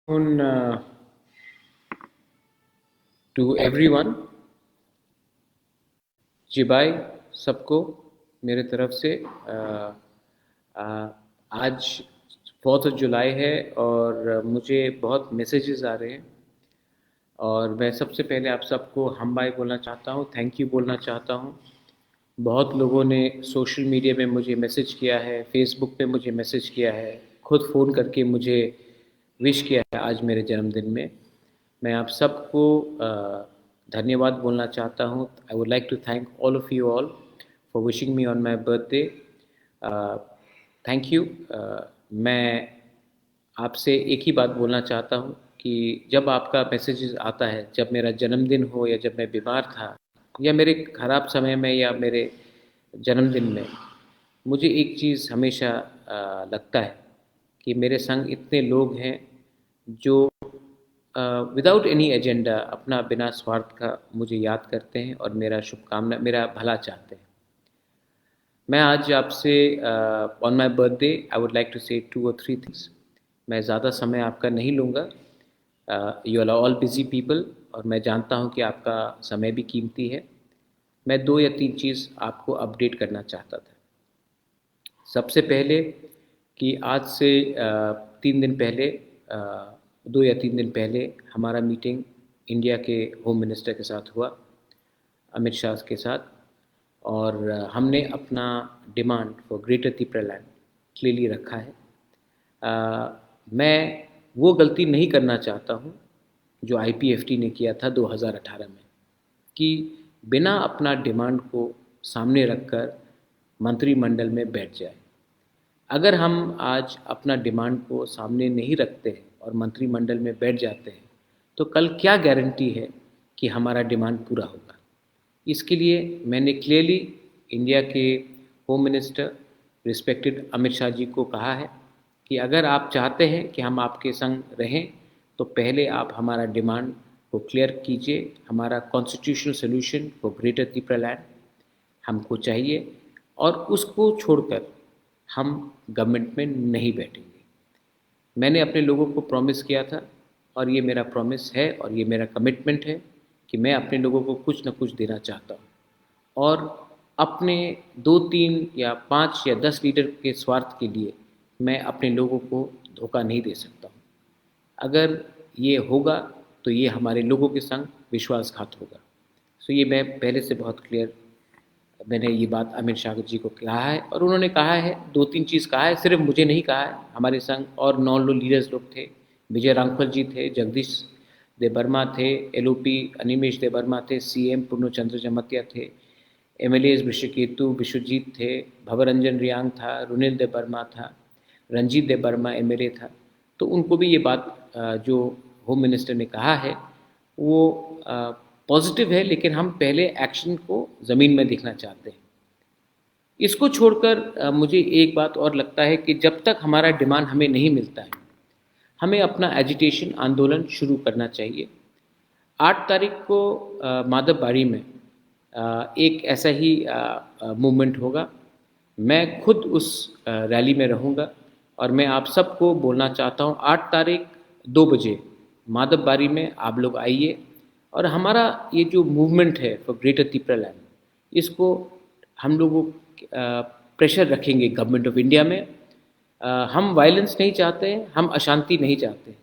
afternoon to everyone. जी भाई सबको मेरे तरफ से आज 4th जुलाई है और मुझे बहुत मैसेजेस आ रहे हैं और मैं सबसे पहले आप सबको हम भाई बोलना चाहता हूँ, थैंक यू बोलना चाहता हूँ। बहुत लोगों ने सोशल मीडिया में मुझे मैसेज किया है, फेसबुक पे मुझे मैसेज किया है, खुद फ़ोन करके मुझे विश किया है आज मेरे जन्मदिन में। मैं आप सबको धन्यवाद बोलना चाहता हूँ। I would like to thank all of you all for wishing me on my birthday. Thank you. मैं आपसे एक ही बात बोलना चाहता हूँ कि जब आपका मैसेजेस आता है, जब मेरा जन्मदिन हो या जब मैं बीमार था या मेरे खराब समय में या मेरे जन्मदिन में, मुझे एक चीज़ हमेशा लगता है कि मेरे संग इतने लोग हैं जो विदाउट एनी एजेंडा अपना बिना स्वार्थ का मुझे याद करते हैं और मेरा भला चाहते हैं। मैं आज आपसे on my birthday I would like to say 2 or 3 things. मैं ज़्यादा समय आपका नहीं लूँगा। You are all busy people और मैं जानता हूँ कि आपका समय भी कीमती है। मैं 2 या 3 चीज़ आपको अपडेट करना चाहता था। सबसे पहले कि आज से 3 दिन पहले 2 या 3 दिन पहले हमारा मीटिंग इंडिया के होम मिनिस्टर के साथ हुआ, अमित शाह के साथ, और हमने अपना demand for greater Tripura clearly रखा है। मैं वो गलती नहीं करना चाहता हूँ जो आईपीएफटी ने किया था 2018 में, कि बिना अपना डिमांड को सामने रखकर मंत्रिमंडल में बैठ जाए। अगर हम आज अपना डिमांड को सामने नहीं रखते हैं और मंत्रिमंडल में बैठ जाते हैं तो कल क्या गारंटी है कि हमारा डिमांड पूरा होगा। इसके लिए मैंने क्लियरली इंडिया के home minister respected Amit Shah ji को कहा है कि अगर आप चाहते हैं कि हम आपके संग रहें तो पहले आप हमारा डिमांड को क्लियर कीजिए। हमारा constitutional solution for greater Tripura हमको चाहिए और उसको छोड़कर हम गवर्नमेंट में नहीं बैठेंगे। मैंने अपने लोगों को प्रॉमिस किया था और ये मेरा प्रॉमिस है और ये मेरा कमिटमेंट है कि मैं अपने लोगों को कुछ न कुछ देना चाहता हूँ और अपने 2, 3 या 5 या 10 लीडर के स्वार्थ के लिए मैं अपने लोगों को धोखा नहीं दे सकता हूँ। अगर ये होगा तो ये हमारे लोगों के संग विश्वासघात होगा। सो ये मैं पहले से बहुत क्लियर, मैंने ये बात अमित शाह जी को कहा है और उन्होंने कहा है, 2-3 चीज़ कहा है, सिर्फ मुझे नहीं कहा है, हमारे संग और 9 लीडर्स लोग थे। विजय राघवन जी थे, जगदीश देबर्मा थे, एलओपी अनिमेश देबर्मा थे, सीएम पूर्णचंद्र जमतिया थे, एमएलएज विश्वकेतु विश्वजीत थे, भवरंजन रियांग था, रुनिल देबर्मा था, रंजीत देबर्मा एमएलए था। तो उनको भी ये बात जो होम मिनिस्टर ने कहा है वो पॉजिटिव है, लेकिन हम पहले एक्शन को ज़मीन में देखना चाहते हैं। इसको छोड़कर मुझे एक बात और लगता है कि जब तक हमारा डिमांड हमें नहीं मिलता है, हमें अपना एजिटेशन आंदोलन शुरू करना चाहिए। 8 तारीख को माधवबाड़ी में एक ऐसा ही मूवमेंट होगा। मैं खुद उस रैली में रहूँगा और मैं आप सबको बोलना चाहता हूँ 8 तारीख 2 बजे माधवबाड़ी में आप लोग आइए और हमारा ये जो मूवमेंट है फॉर ग्रेटर त्रिपुरा इसको हम लोगों प्रेशर रखेंगे गवर्नमेंट ऑफ इंडिया में। हम वायलेंस नहीं चाहते हैं, हम अशांति नहीं चाहते हैं,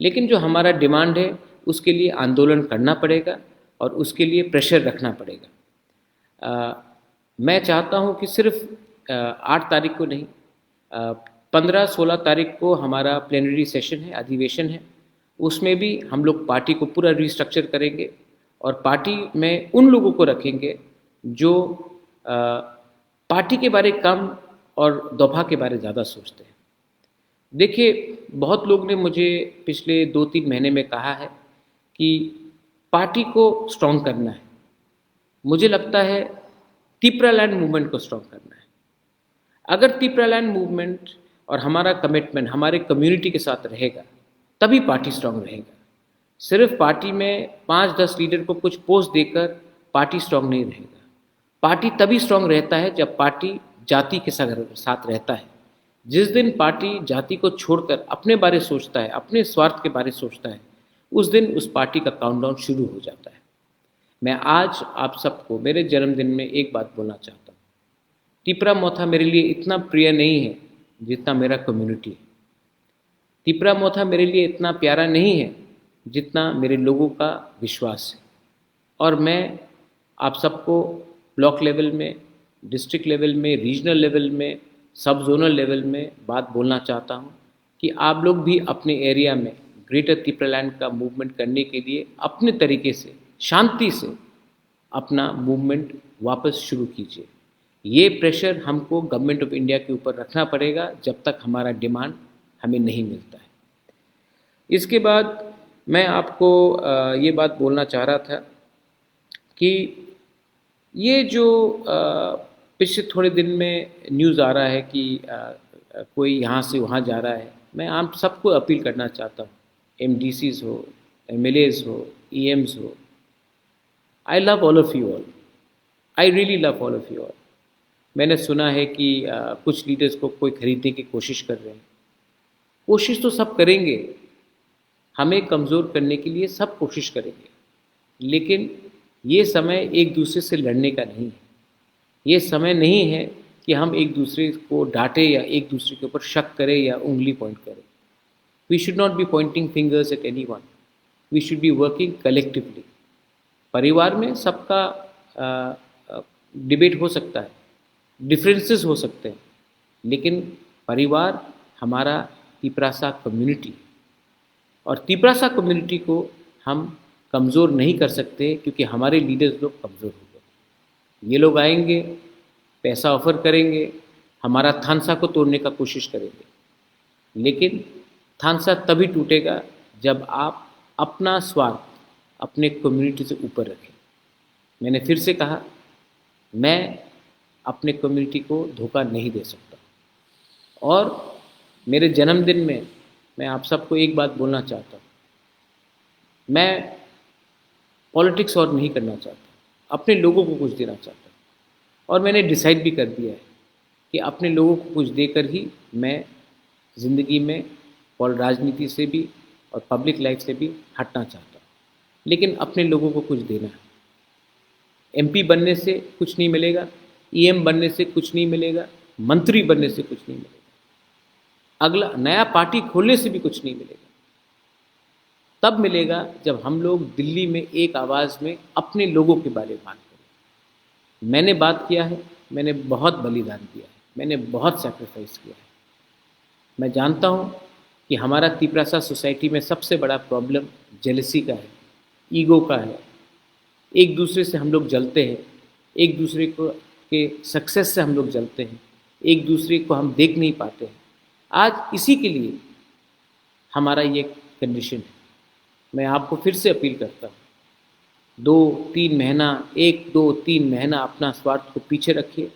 लेकिन जो हमारा डिमांड है उसके लिए आंदोलन करना पड़ेगा और उसके लिए प्रेशर रखना पड़ेगा। मैं चाहता हूं कि सिर्फ 8 तारीख को नहीं, 15-16 तारीख को हमारा प्लेनरी सेशन है, अधिवेशन है, उसमें भी हम लोग पार्टी को पूरा रिस्ट्रक्चर करेंगे और पार्टी में उन लोगों को रखेंगे जो पार्टी के बारे कम और दफा के बारे ज़्यादा सोचते हैं। देखिए, बहुत लोग ने मुझे पिछले 2-3 महीने में कहा है कि पार्टी को स्ट्रॉन्ग करना है। मुझे लगता है त्रिपुरा लैंड मूवमेंट को स्ट्रॉन्ग करना है। अगर त्रिपुरा लैंड मूवमेंट और हमारा कमिटमेंट हमारे कम्युनिटी के साथ रहेगा तभी पार्टी स्ट्रॉन्ग रहेगा। सिर्फ पार्टी में 5-10 लीडर को कुछ पोस्ट देकर पार्टी स्ट्रॉन्ग नहीं रहेगा। पार्टी तभी स्ट्रॉन्ग रहता है जब पार्टी जाति के साथ रहता है, जिस दिन पार्टी जाति को छोड़कर अपने बारे सोचता है, अपने स्वार्थ के बारे सोचता है, उस दिन उस पार्टी का काउंटडाउन शुरू हो जाता है। मैं आज आप सबको मेरे जन्मदिन में एक बात बोलना चाहता हूँ। तिपरा मोथा मेरे लिए इतना प्रिय नहीं है जितना मेरा कम्युनिटी है। तिपरा मोथा मेरे लिए इतना प्यारा नहीं है जितना मेरे लोगों का विश्वास है। और मैं आप सबको ब्लॉक लेवल में, डिस्ट्रिक्ट लेवल में, रीजनल लेवल में, सब जोनल लेवल में बात बोलना चाहता हूँ कि आप लोग भी अपने एरिया में ग्रेटर तिपरालैंड का मूवमेंट करने के लिए अपने तरीके से, शांति से अपना मूवमेंट वापस शुरू कीजिए। ये प्रेशर हमको गवर्नमेंट ऑफ इंडिया के ऊपर रखना पड़ेगा जब तक हमारा डिमांड हमें नहीं मिलता है। इसके बाद मैं आपको ये बात बोलना चाह रहा था कि ये जो पिछले थोड़े दिन में न्यूज़ आ रहा है कि कोई यहाँ से वहाँ जा रहा है, मैं आप सबको अपील करना चाहता हूँ, MDCs हो, MLAs हो, EMs हो, I love all of you all, I really love all of you all. मैंने सुना है कि कुछ लीडर्स को कोई खरीदने की कोशिश कर रहे हैं। कोशिश तो सब करेंगे, हमें कमज़ोर करने के लिए सब कोशिश करेंगे, लेकिन ये समय एक दूसरे से लड़ने का नहीं है। ये समय नहीं है कि हम एक दूसरे को डांटे या एक दूसरे के ऊपर शक करें या उंगली पॉइंट करें। We should not be pointing fingers at anyone, we should be working collectively. परिवार में सबका डिबेट हो सकता है, डिफरेंसेस हो सकते हैं, लेकिन परिवार हमारा तिपरासा कम्युनिटी, और तिपरासा कम्युनिटी को हम कमज़ोर नहीं कर सकते क्योंकि हमारे लीडर्स लोग कमज़ोर हो गए। ये लोग आएंगे, पैसा ऑफर करेंगे, हमारा थानसा को तोड़ने का कोशिश करेंगे, लेकिन थानसा तभी टूटेगा जब आप अपना स्वार्थ अपने कम्युनिटी से ऊपर रखें। मैंने फिर से कहा, मैं अपने कम्युनिटी को धोखा नहीं दे सकता। और मेरे जन्मदिन में मैं आप सबको एक बात बोलना चाहता हूँ, मैं पॉलिटिक्स और नहीं करना चाहता, अपने लोगों को कुछ देना चाहता हूँ। और मैंने डिसाइड भी कर दिया है कि अपने लोगों को कुछ देकर ही मैं ज़िंदगी में और राजनीति से भी और पब्लिक लाइफ से भी हटना चाहता हूँ, लेकिन अपने लोगों को कुछ देना है। MP बनने से कुछ नहीं मिलेगा, EM बनने से कुछ नहीं मिलेगा, मंत्री बनने से कुछ नहीं मिलेगा, अगला नया पार्टी खोलने से भी कुछ नहीं मिलेगा। तब मिलेगा जब हम लोग दिल्ली में एक आवाज़ में अपने लोगों के बारे में बात करें। मैंने बात किया है, मैंने बहुत बलिदान दिया है, मैंने बहुत सैक्रिफाइस किया है। मैं जानता हूँ कि हमारा तिपरासा सोसाइटी में सबसे बड़ा प्रॉब्लम जेलसी का है, ईगो का है। एक दूसरे से हम लोग जलते हैं, एक दूसरे को के सक्सेस से हम लोग जलते हैं, एक दूसरे को हम देख नहीं पाते हैं। आज इसी के लिए हमारा ये कंडीशन है। मैं आपको फिर से अपील करता हूँ, 2-3 महीना, 1-2-3 महीना अपना स्वार्थ को पीछे रखिए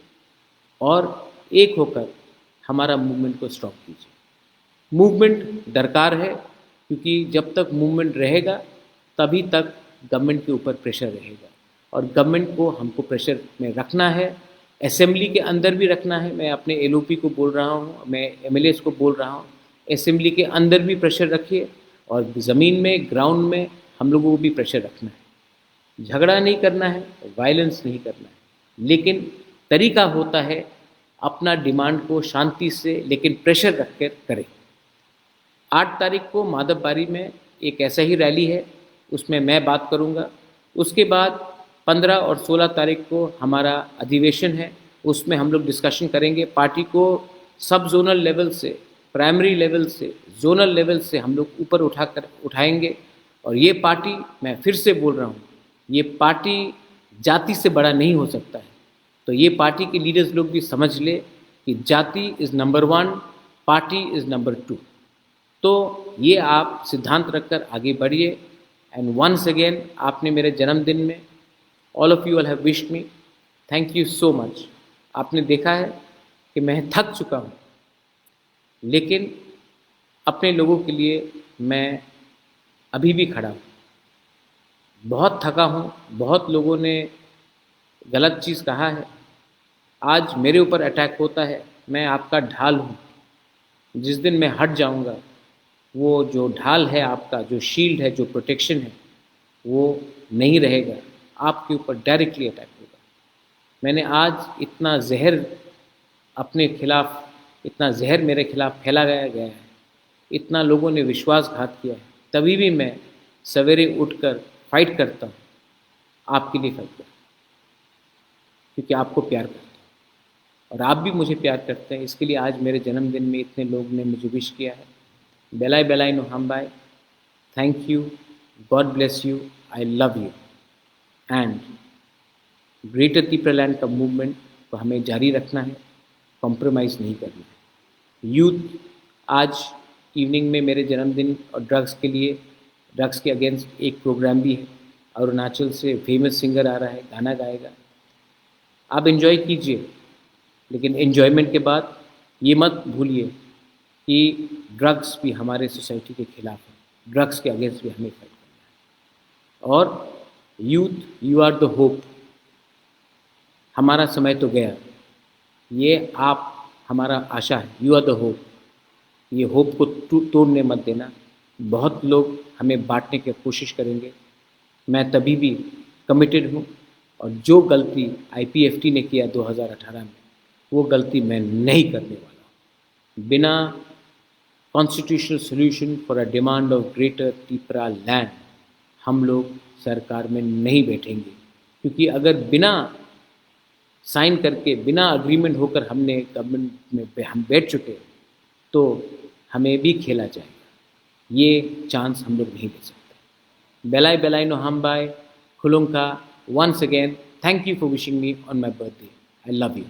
और एक होकर हमारा मूवमेंट को स्टॉप कीजिए। मूवमेंट दरकार है क्योंकि जब तक मूवमेंट रहेगा तभी तक गवर्नमेंट के ऊपर प्रेशर रहेगा, और गवर्नमेंट को हमको प्रेशर में रखना है, असेंबली के अंदर भी रखना है। मैं अपने LOP को बोल रहा हूँ, मैं MLAs को बोल रहा हूँ, असेंबली के अंदर भी प्रेशर रखिए और ज़मीन में, ग्राउंड में हम लोगों को भी प्रेशर रखना है। झगड़ा नहीं करना है, वायलेंस नहीं करना है, लेकिन तरीका होता है अपना डिमांड को शांति से लेकिन प्रेशर रख कर करें। 8 तारीख को माधवबारी में एक ऐसा ही रैली है, उसमें मैं बात करूंगा। उसके बाद 15 और 16 तारीख को हमारा अधिवेशन है, उसमें हम लोग डिस्कशन करेंगे। पार्टी को सब जोनल लेवल से, प्राइमरी लेवल से, जोनल लेवल से हम लोग ऊपर उठाएंगे। और ये पार्टी, मैं फिर से बोल रहा हूँ, ये पार्टी जाति से बड़ा नहीं हो सकता है। तो ये पार्टी के लीडर्स लोग भी समझ ले कि जाति is number 1, party is number 2। तो ये आप सिद्धांत रखकर आगे बढ़िए। एंड वंस अगेन, आपने मेरे जन्मदिन में all of you all have wished me, thank you so much. आपने देखा है कि मैं थक चुका हूँ, लेकिन अपने लोगों के लिए मैं अभी भी खड़ा हूँ। बहुत थका हूँ, बहुत लोगों ने गलत चीज़ कहा है, आज मेरे ऊपर अटैक होता है। मैं आपका ढाल हूँ, जिस दिन मैं हट जाऊंगा, वो जो ढाल है आपका, जो शील्ड है, जो प्रोटेक्शन है, वो नहीं रहेगा, आपके ऊपर डायरेक्टली अटैक होगा। मैंने आज इतना जहर अपने खिलाफ, इतना जहर मेरे खिलाफ फैलाया गया है, इतना लोगों ने विश्वासघात किया है, तभी भी मैं सवेरे उठकर फाइट करता हूँ, आपके लिए फाइट करता हूँ, क्योंकि आपको प्यार करता हूँ और आप भी मुझे प्यार करते हैं। इसके लिए आज मेरे जन्मदिन में इतने लोग ने मुझे विश किया है। बेलाई बेलाई नो हम bye, thank you, God bless you, I love you. And greater Tipraland का मूवमेंट को हमें जारी रखना है, कॉम्प्रोमाइज़ नहीं करना है। यूथ आज इवनिंग में मेरे जन्मदिन और ड्रग्स के अगेंस्ट एक प्रोग्राम भी है। अरुणाचल से फेमस सिंगर आ रहा है, गाना गाएगा। आप इन्जॉय कीजिए, लेकिन एन्जॉयमेंट के बाद ये मत भूलिए कि ड्रग्स भी हमारे सोसाइटी के खिलाफ है, ड्रग्स के अगेंस्ट भी हमें फाइट करना है। और youth, you are the hope. हमारा समय तो गया, ये आप हमारा आशा है, यू आर द होप। ये होप को तोड़ने मत देना। बहुत लोग हमें बांटने की कोशिश करेंगे, मैं तभी भी कमिटेड हूँ। और जो गलती आईपीएफटी ने किया 2018 में, वो गलती मैं नहीं करने वाला हूँ। बिना constitutional solution for a demand of greater Tipraland हम लोग सरकार में नहीं बैठेंगे, क्योंकि अगर बिना साइन करके, बिना अग्रीमेंट होकर हमने गवर्नमेंट में हम बैठ चुके, तो हमें भी खेला जाएगा। ये चांस हम लोग नहीं ले सकते। बेलाई बेलाई नो हम bye, खुलुंका, once again, thank you for wishing me on my birthday. I love you.